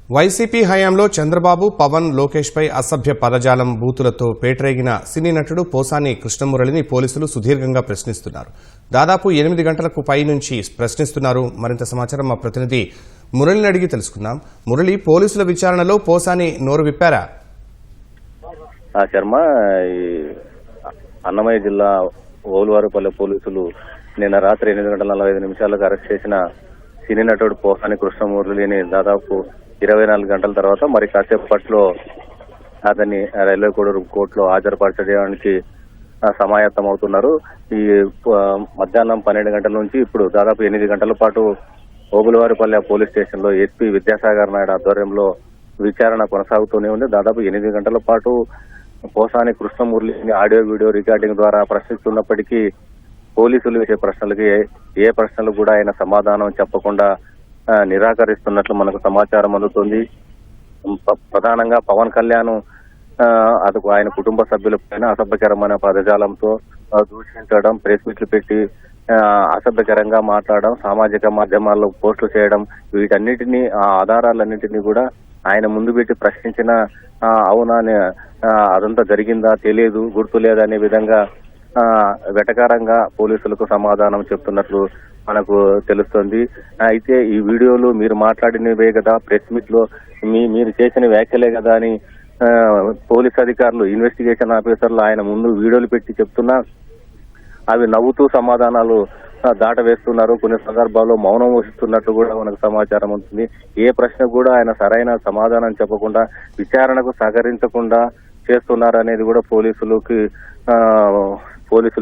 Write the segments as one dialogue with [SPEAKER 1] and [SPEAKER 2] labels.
[SPEAKER 1] YCP హయాంలో చంద్రబాబు, పవన్, లోకేష్ పై అసభ్య పదజాలం బూతులతో పేటరేగిన సినీ నటుడు పోసాని కృష్ణమురళిని పోలీసులు సుదీర్ఘంగా ప్రశ్నిస్తున్నారు. దాదాపు 8 గంటలకు పై నుంచి ప్రశ్నిస్తున్నారు. మరింత సమాచారం మా ప్రతినిధి మురళిని అడిగి తెలుసుకుందాం. మురళి, పోలీసుల విచారణలో పోసాని నోరు విప్పారా?
[SPEAKER 2] శర్మ, అన్నమయ్య జిల్లా ఓలువారుపల్లె పోలీసులు నిన్న రాత్రి 8:45 అరెస్ట్ చేసిన సినీ నటుడు పోసాని కృష్ణమురళిని దాదాపు 24 గంటల తర్వాత మరి కాసేపట్లో అతన్ని రైల్వే కోర్టులో హాజరుపరచడానికి సమాయత్తం అవుతున్నారు. ఈ మధ్యాహ్నం 12 గంటల నుంచి ఇప్పుడు దాదాపు 8 గంటల పాటు ఓబులవారిపల్లె పోలీస్ స్టేషన్ లో ఎస్పీ విద్యాసాగర్ నాయుడు ఆధ్వర్యంలో విచారణ కొనసాగుతూనే ఉంది. దాదాపు 8 గంటల పాటు పోసాని కృష్ణమురళిని ఆడియో వీడియో రికార్డింగ్ ద్వారా ప్రశ్నిస్తున్నప్పటికీ పోలీసులు వేసే ప్రశ్నలకి ఏ ప్రశ్నలు కూడా ఆయన సమాధానం చెప్పకుండా నిరాకరిస్తున్నట్లు మనకు సమాచారం అందుతుంది. ప్రధానంగా పవన్ కళ్యాణ్ అదుకు ఆయన కుటుంబ సభ్యులపైన అసభ్యకరమైన పదజాలంతో దూషించడం, ప్రెస్ మీట్లు పెట్టి అసభ్యకరంగా మాట్లాడడం, సామాజిక మాధ్యమాల్లో పోస్టులు చేయడం, వీటన్నిటినీ ఆ ఆధారాలన్నింటినీ కూడా ఆయన ముందు పెట్టి ప్రశ్నించిన అవునా అదంతా జరిగిందా, తెలియదు, గుర్తు లేదనే విధంగా వెటకారంగా పోలీసులకు సమాధానం చెప్తున్నట్లు మనకు తెలుస్తోంది. అయితే ఈ వీడియోలు మీరు మాట్లాడినవే కదా, ప్రెస్ మీట్ లో మీరు చేసిన వ్యాఖ్యలే కదా అని పోలీస్ అధికారులు, ఇన్వెస్టిగేషన్ ఆఫీసర్లు ఆయన ముందు వీడియోలు పెట్టి చెప్తున్నా అవి నవ్వుతూ సమాధానాలు దాటవేస్తున్నారు. కొన్ని సందర్భాల్లో మౌనం వహిస్తున్నట్లు కూడా మనకు సమాచారం ఉంటుంది. ఏ ప్రశ్న కూడా ఆయన సరైన సమాధానం చెప్పకుండా, విచారణకు సహకరించకుండా చేస్తున్నారు అనేది కూడా పోలీసులు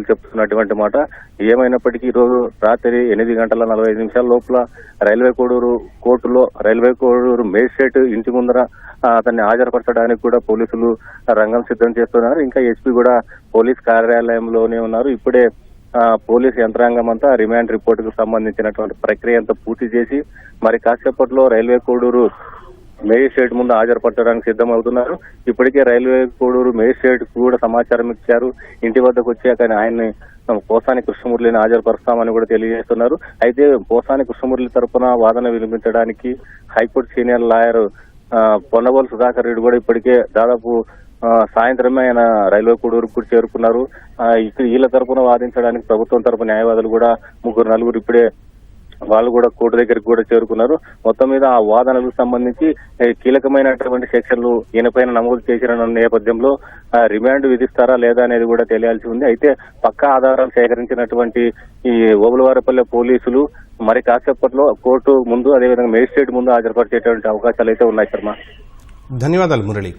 [SPEAKER 2] చెప్తున్నటువంటి మాట. ఏమైనప్పటికీ ఈ రోజు రాత్రి 8:45 లోపల రైల్వే కోడూరు మేజిస్ట్రేట్ ఇంటి ముందర అతన్ని హాజరుపరచడానికి కూడా పోలీసులు రంగం సిద్ధం చేస్తున్నారు. ఇంకా ఎస్పీ కూడా పోలీస్ కార్యాలయంలోనే ఉన్నారు. ఇప్పుడే పోలీస్ యంత్రాంగం అంతా రిమాండ్ రిపోర్ట్ కు సంబంధించినటువంటి ప్రక్రియ అంతా పూర్తి చేసి మరి కాసేపట్లో రైల్వే కోడూరు మేజిస్ట్రేట్ ముందు హాజరుపరచడానికి సిద్ధమవుతున్నారు. ఇప్పటికే రైల్వే కోడూరు మేజిస్ట్రేట్ కూడా సమాచారం ఇచ్చారు. ఇంటి వద్దకు వచ్చాక ఆయన్ని పోసాని కృష్ణమురళిని హాజరుపరుస్తామని కూడా తెలియజేస్తున్నారు. అయితే పోసాని కృష్ణమురళి తరఫున వాదన వినిపించడానికి high court senior lawyer Ponnabolu Sudhakar Reddy కూడా ఇప్పటికే దాదాపు సాయంత్రమే ఆయన రైల్వే కోడూరుకు కూడా చేరుకున్నారు. వీళ్ళ తరఫున వాదించడానికి ప్రభుత్వం తరఫున న్యాయవాదులు కూడా 3-4 ఇప్పుడే వాళ్ళు కూడా కోర్టు దగ్గరికి కూడా చేరుకున్నారు. మొత్తం మీద ఆ వాదనలకు సంబంధించి కీలకమైనటువంటి సెక్షన్లు ఈయనపైన నమోదు చేసిన నేపథ్యంలో రిమాండ్ విధిస్తారా లేదా అనేది కూడా తెలియాల్సి ఉంది. అయితే పక్కా ఆధారాలు సేకరించినటువంటి ఈ ఓబులవారిపల్లె పోలీసులు మరి కాసేపట్లో కోర్టు ముందు, అదేవిధంగా మేజిస్ట్రేట్ ముందు హాజరుపరిచేటువంటి అవకాశాలు అయితే ఉన్నాయి. శర్మ,
[SPEAKER 1] ధన్యవాదాలు మురళి.